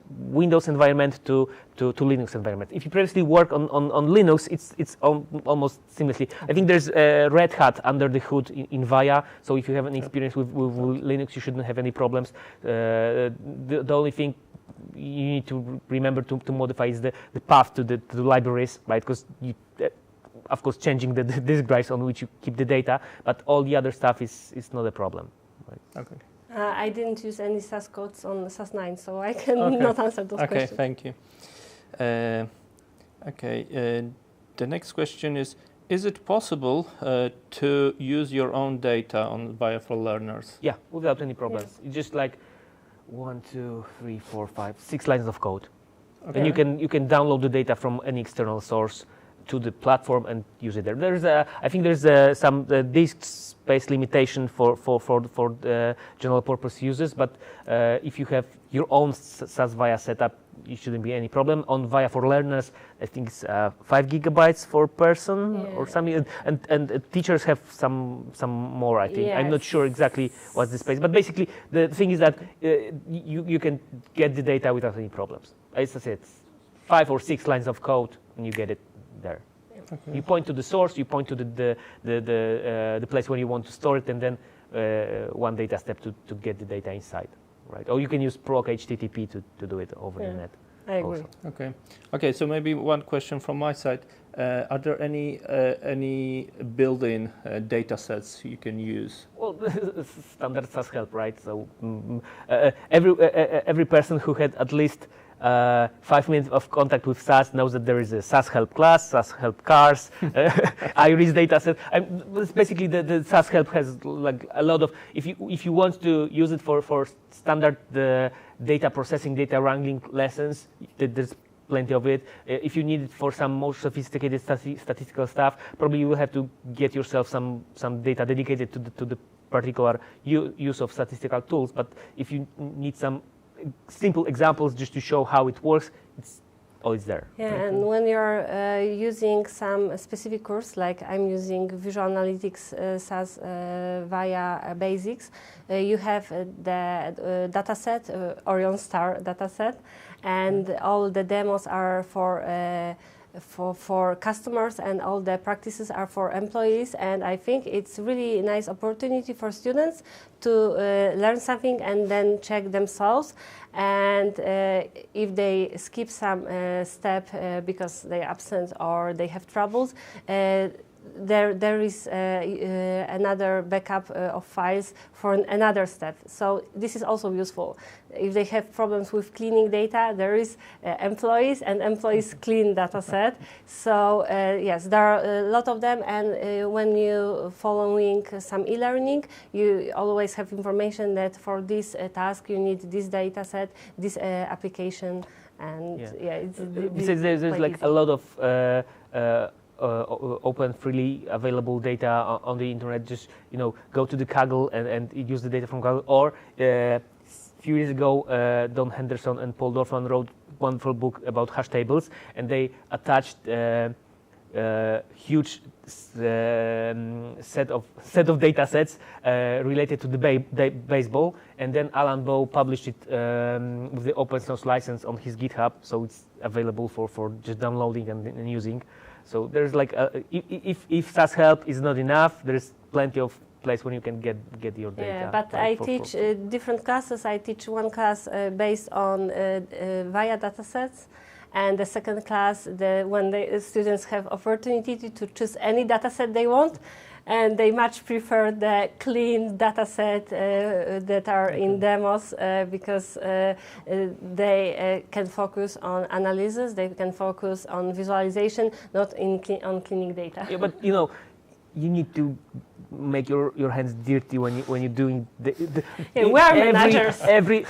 Windows environment to Linux environment. If you previously work on Linux, it's almost seamlessly. I think there's Red Hat under the hood in Via, so if you have any experience with Linux, you shouldn't have any problems. The only thing you need to remember to modify is the path to the libraries, right? Because you, of course, changing the disk drives on which you keep the data, but all the other stuff is not a problem. Right? Okay. I didn't use any SAS codes on SAS 9, so I can not answer those questions. Okay, thank you. The next question is it possible to use your own data on Via for Learners? Yeah, without any problems. Yes. It's just like 1, 2, 3, 4, 5, 6 lines of code. Okay. And you can download the data from any external source to the platform and use it there. I think there's some disk space limitation for general purpose users, but if you have your own SAS Via setup, it shouldn't be any problem. On Via for Learners, I think it's 5 gigabytes for person or something, and teachers have some more. I think I'm not sure exactly what's the space, but basically the thing is that you can get the data without any problems. As I said, 5 or 6 lines of code, and you get it there. Okay. You point to the source, you point to the place where you want to store it, and then one data step to get the data inside, right? Or you can use proc HTTP to do it over the net. I agree. Also. Okay. So maybe one question from my side: are there any built-in data sets you can use? Well, standard SAS Help, right? So every person who had at least 5 minutes of contact with SAS knows that there is a SAS Help class, SAS Help cars, Iris dataset. Basically, the SAS Help has like a lot of. If you want to use it for standard data processing, data wrangling lessons, there's plenty of it. If you need it for some more sophisticated statistical stuff, probably you will have to get yourself some data dedicated to the particular use of statistical tools. But if you need some simple examples just to show how it works, it's always there. Yeah, and when you're using some specific course, like I'm using Visual Analytics SAS Via Basics, you have the dataset, Orion Star dataset, and all the demos are for customers, and all the practices are for employees. And I think it's really a nice opportunity for students to learn something and then check themselves. And if they skip some step because they're absent or they have troubles, there is another backup of files for another step. So this is also useful. If they have problems with cleaning data, there is employees and employees clean data set. So yes, there are a lot of them, and when you following some e-learning, you always have information that for this task you need this data set, this application, and there's like a lot of open, freely available data on the internet. Just go to the Kaggle and use the data from Kaggle. Or a few years ago, Don Henderson and Paul Dorfman wrote a wonderful book about hash tables, and they attached huge set of data sets related to the baseball, and then Alan Bow published it with the open source license on his GitHub, so it's available for just downloading and using. So there's like if SAS Help is not enough, there's plenty of place where you can get your data. Yeah, but I teach different classes. I teach one class based on Via datasets, and the second class when the students have opportunity to choose any dataset they want, and they much prefer the clean dataset that are in demos because they can focus on analysis, they can focus on visualization, not on cleaning data. Yeah, but you need to make your hands dirty when you're doing we're managers. Every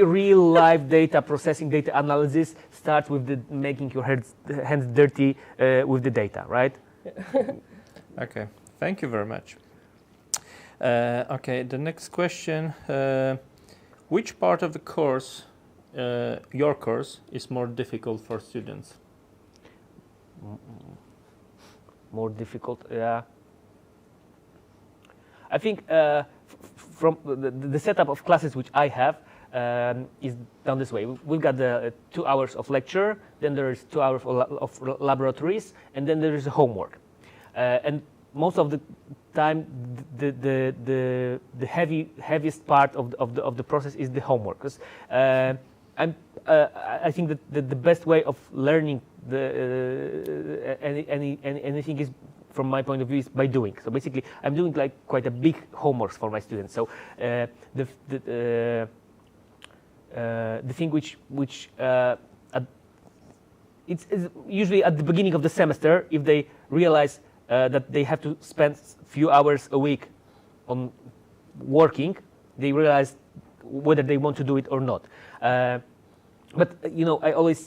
real life data processing, data analysis starts with making your hands dirty with the data, right? Okay. Thank you very much. Okay, the next question. Which part of the course, your course, is more difficult for students? more difficult. Yeah. I think from the setup of classes which I have is done this way. We've got the 2 hours of lecture, then there is 2 hours of laboratories, and then there is homework. And most of the time, the heaviest part of the process is the homework. Because I think that the best way of learning anything is, from my point of view, is by doing. So basically, I'm doing like quite a big homework for my students. So the thing which it's usually at the beginning of the semester, if they realize that they have to spend a few hours a week on working, they realize whether they want to do it or not. But you know, I always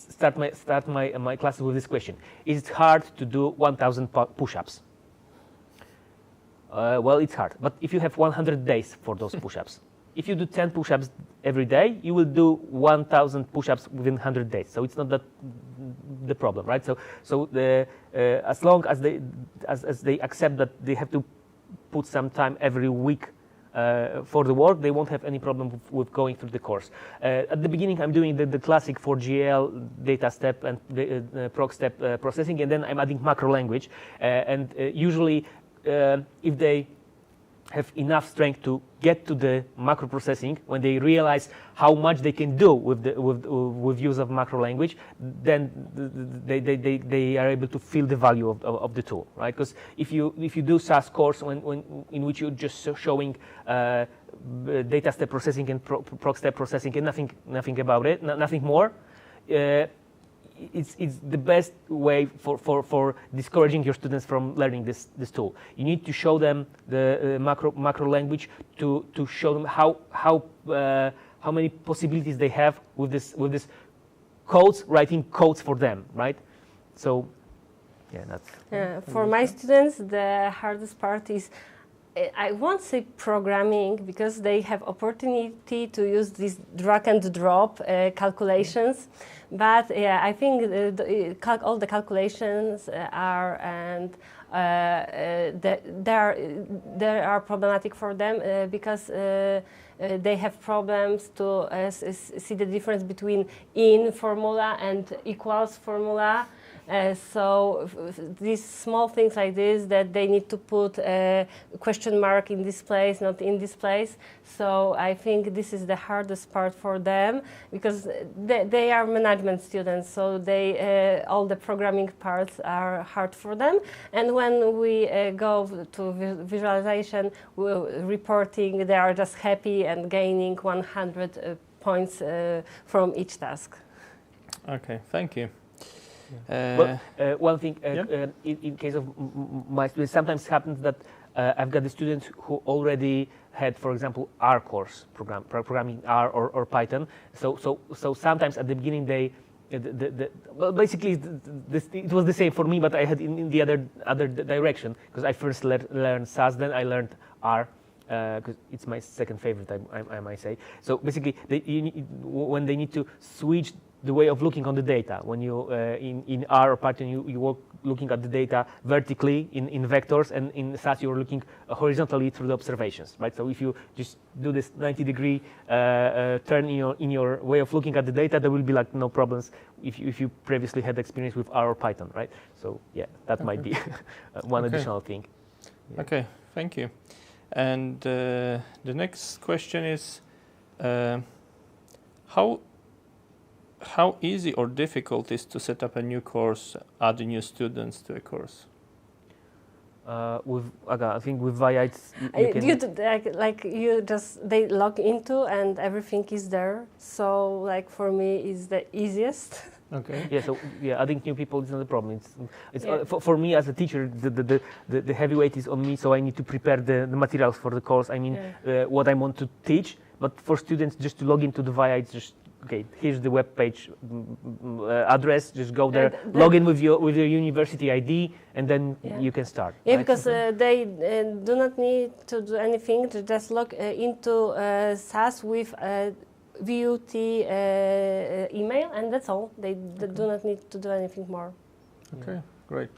start my classes with this question: is it hard to do 1,000 push-ups? Well, it's hard. But if you have 100 days for those push-ups, if you do 10 push-ups every day, you will do 1,000 push-ups within 100 days. So it's not that the problem, right? So as long as they accept that they have to put some time every week for the work, they won't have any problem with going through the course. At the beginning, I'm doing the classic 4GL data step and the proc step processing, and then I'm adding macro language. And usually, if they have enough strength to get to the macro processing, when they realize how much they can do with use of macro language, then they are able to feel the value of the tool, right? Because if you do SAS course in which you're just showing data step processing and proc step processing and nothing about it, nothing more, it's the best way for discouraging your students from learning this tool. You need to show them the macro language to show them how many possibilities they have with this codes, writing codes for them, right? So yeah, that's for my students, the hardest part is, I won't say programming, because they have opportunity to use these drag and drop calculations, but yeah, I think all the calculations are, and they are problematic for them because they have problems to see the difference between in formula and equals formula. So these small things like this, that they need to put a question mark in this place, not in this place. So I think this is the hardest part for them, because they are management students, so they all the programming parts are hard for them. And when we go to visualization, reporting, they are just happy and gaining 100 points from each task. Okay, thank you. One thing, in case of my students, sometimes happens that I've got the students who already had, for example, R course, programming R or Python. So sometimes at the beginning well, basically it was the same for me, but I had in the other direction, because I first learned SAS, then I learned R. Because it's my second favorite, I might say. So basically, when they need to switch the way of looking on the data, when you in R or Python you work looking at the data vertically in vectors, and in SAS you're looking horizontally through the observations, right? So if you just do this 90-degree turn in your way of looking at the data, there will be like no problems if you previously had experience with R or Python, right? So yeah, that might be one additional thing. Yeah. Okay, thank you. And the next question is, how easy or difficult is to set up a new course, add new students to a course? I think with Via, they log into and everything is there. So like for me, is the easiest. Okay. Yeah. So yeah, adding new people is not a problem. It's for me as a teacher, the heavy weight is on me. So I need to prepare the materials for the course. I mean, what I want to teach. But for students, just to log into the Via, it's just okay. Here's the web page address. Just go there, log in with your university ID, and then you can start. Yeah, right? because they do not need to do anything. To just log into SAS with VUT email, and that's all. They do not need to do anything more. Okay, great.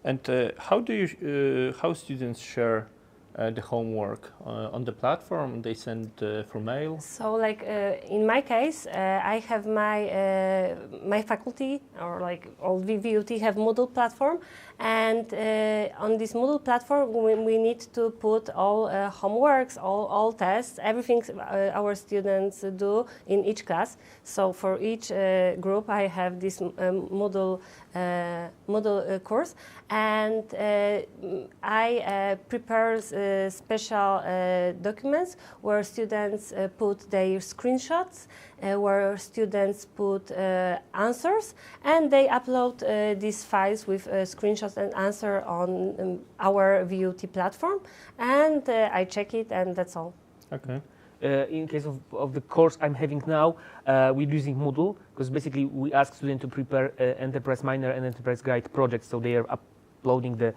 And how students share the homework on the platform? They send through mail? So, like in my case, I have my faculty, or like all VVUT have Moodle platform, and on this Moodle platform we need to put all homeworks, all tests, everything our students do in each class. So for each group, I have this Moodle course, and I prepare special documents where students put their screenshots, where students put answers, and they upload these files with screenshots and answer on our VUT platform, and I check it, and that's all. Okay. In case of the course I'm having now, we're using Moodle because basically we ask students to prepare Enterprise Minor and Enterprise Guide projects, so they are uploading the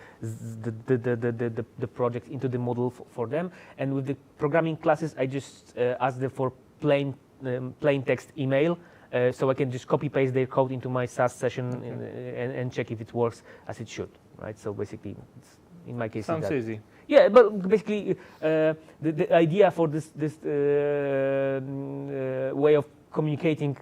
project into the Moodle for them. And with the programming classes, I just ask them for plain text email, so I can just copy paste their code into my SAS session and check if it works as it should, right? So basically, in my case, sounds easy. Yeah, but basically, the idea for this way of communicating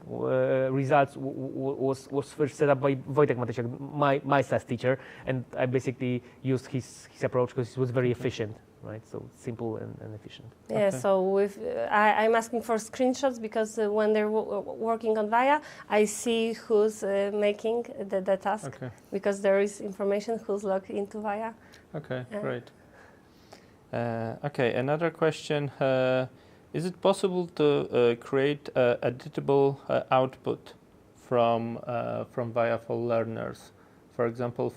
results was first set up by Wojtek Matysiak, my SAS teacher, and I basically used his approach because it was very efficient, right? So simple and efficient. Yeah. Okay. So with I'm asking for screenshots because when they're working on Via, I see who's making the task, Okay. because there is information who's logged into Via. Okay, great. Okay, another question. Is it possible to create editable output from Via for learners? For example,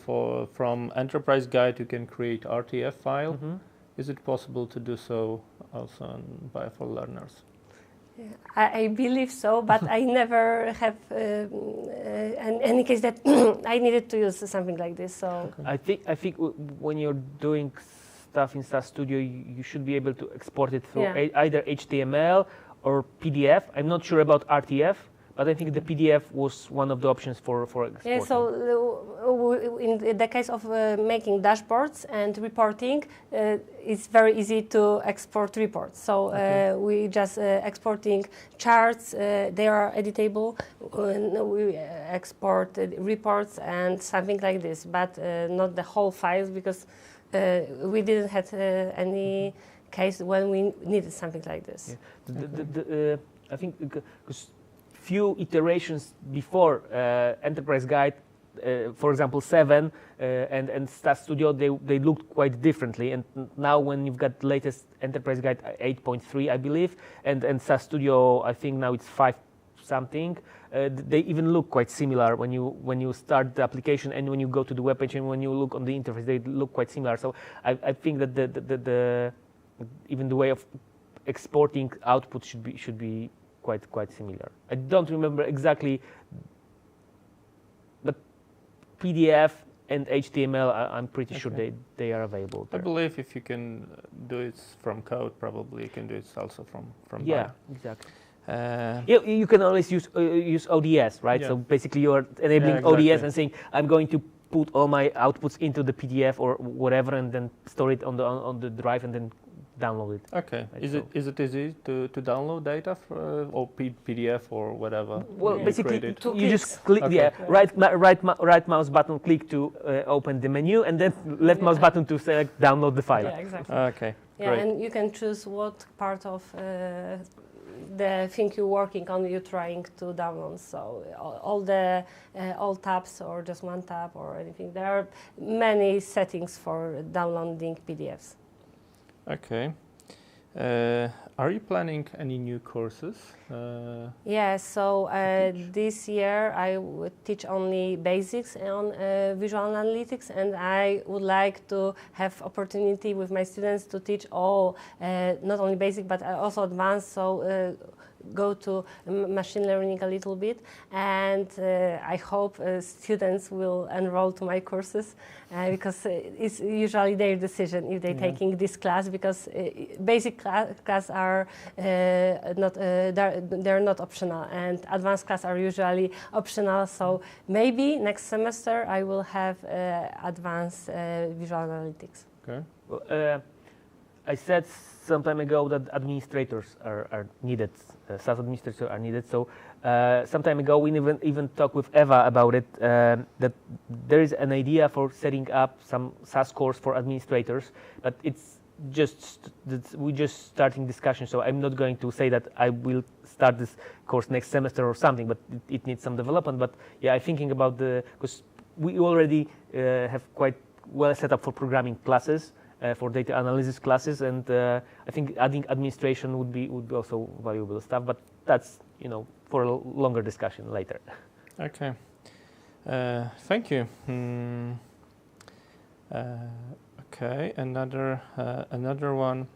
from Enterprise Guide, you can create RTF file. Mm-hmm. Is it possible to do so also on Via for learners? Yeah, I believe so, but I never have any case that I needed to use something like this. So I think when you're doing stuff in SAS Studio, you should be able to export it through either HTML or PDF. I'm not sure about RTF, but I think the PDF was one of the options for exporting. yeah, so in the case of making dashboards and reporting, it's very easy to export reports. So we just exporting charts, they are editable. We export reports and something like this, but not the whole files, because we didn't have any case when we needed something like this. Yeah. I think because few iterations before Enterprise Guide, for example 7 and SAS Studio, they looked quite differently, and now when you've got the latest Enterprise Guide 8.3 I believe, and SAS Studio I think now it's 5 something, they even look quite similar when you start the application and when you go to the web page and when you look on the interface, they look quite similar. So I think that the even the way of exporting output should be quite similar. I don't remember exactly, but PDF and HTML, I'm pretty sure they are available there. I believe if you can do it from code, probably you can do it also from Yeah, Via. exactly. You can always use ODS, right? Yeah. So basically you're enabling exactly. ODS and saying, I'm going to put all my outputs into the PDF or whatever, and then store it on the drive and then download it. Okay. Right, Is it easy to download data or PDF or whatever? Well, you basically, created? you just click, Okay. right mouse button, click to open the menu, and then left mouse button to select download the file. Yeah, exactly. Okay. Yeah, Great. and you can choose what part of the thing you're working on you're trying to download. So all tabs or just one tab or anything. There are many settings for downloading PDFs. Okay. Are you planning any new courses? Yeah, so this year I would teach only basics on visual analytics, and I would like to have opportunity with my students to teach all, not only basic but also advanced. So go to machine learning a little bit, and I hope students will enroll to my courses because it's usually their decision if they're taking this class, because basic class are they're not optional, and advanced class are usually optional. So maybe next semester I will have advanced visual analytics. Okay. Well, I said some time ago that administrators are needed, SAS administrators are needed. So some time ago we even talked with Eva about it, that there is an idea for setting up some SAS course for administrators, but it's we're just starting discussion. So I'm not going to say that I will start this course next semester or something, but it needs some development. But yeah, I'm thinking about because we already have quite well set up for programming classes, for data analysis classes, and I think adding administration would be also valuable stuff. But that's for a longer discussion later. Okay, thank you. Okay, another one.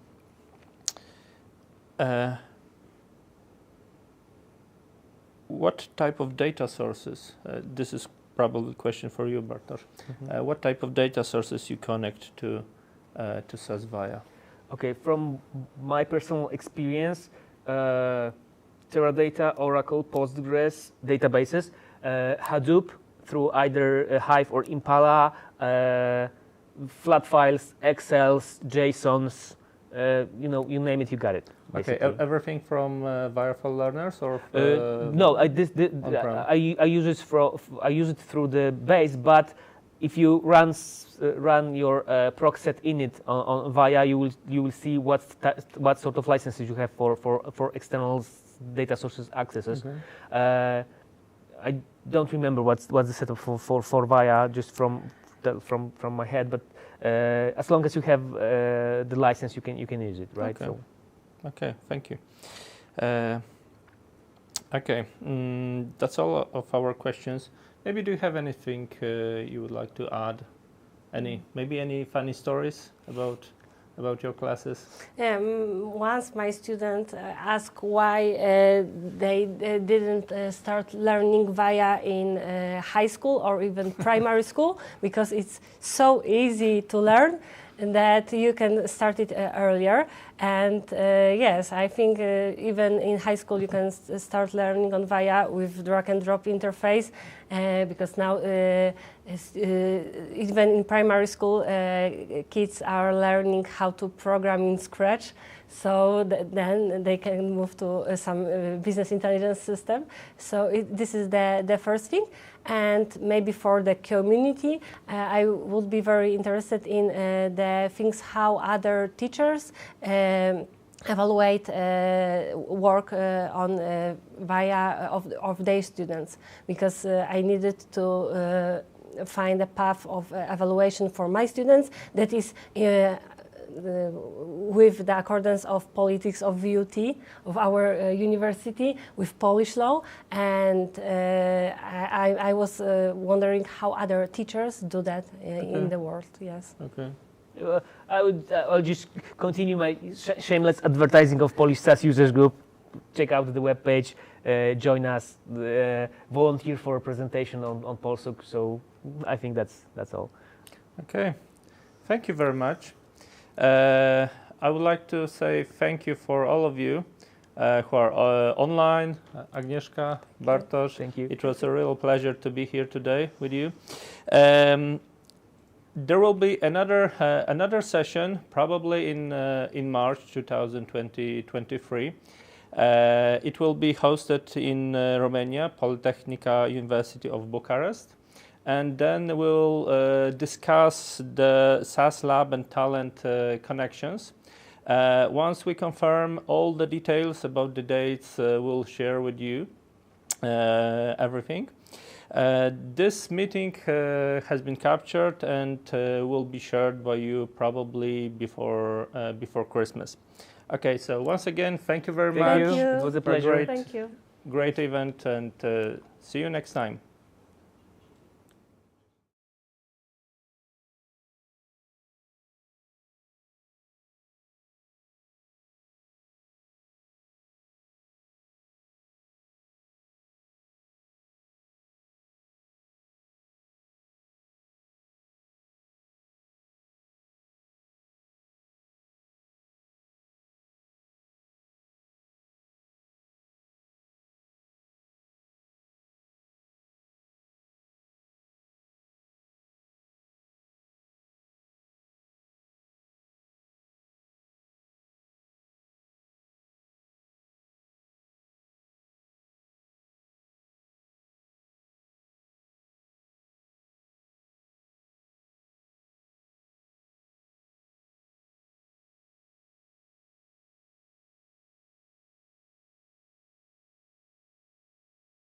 What type of data sources? This is probably a question for you, Bartosz. What type of data sources you connect to SAS Via? Okay, from my personal experience, Teradata, Oracle, Postgres databases, Hadoop through either Hive or Impala, flat files, Excels, JSONs, you name it, you got it. Basically. Okay, everything from Via for Learners or no, I use it through the base, but if you run your proc set init on Via, you will see what sort of licenses you have for external data sources accesses. Okay. I don't remember what's the setup for Via just from my head, but as long as you have the license, you can use it, right? Okay. So. Okay, thank you. Okay, that's all of our questions. Maybe do you have anything you would like to add? Maybe any funny stories about your classes? Once my student asked why they didn't start learning Via in high school or even primary school, because it's so easy to learn that you can start it earlier. And yes, I think even in high school you can start learning on Via with drag and drop interface, because now even in primary school kids are learning how to program in Scratch. So then they can move to some business intelligence system. So this is the first thing. And maybe for the community, I would be very interested in the things how other teachers evaluate work on Via of their students, because I needed to find a path of evaluation for my students that is with the accordance of politics of VUT of our university with Polish law, and I was wondering how other teachers do that in the world. Yes. Okay. I'll just continue my shameless advertising of Polish SAS users group. Check out the webpage, join us, volunteer for a presentation on Polsuk. So I think that's all. Okay, thank you very much. I would like to say thank you for all of you who are online. Agnieszka, Bartosz, thank you. It was a real pleasure to be here today with you. There will be another session probably in March 2023. It will be hosted in Romania, Politehnica University of Bucharest. And then we'll discuss the SAS Lab and Talent connections. Once we confirm all the details about the dates, we'll share with you everything. This meeting has been captured and will be shared by you probably before Christmas. Okay, so once again, thank you very much. Thank you. It was a pleasure. Thank you. Great event, and see you next time.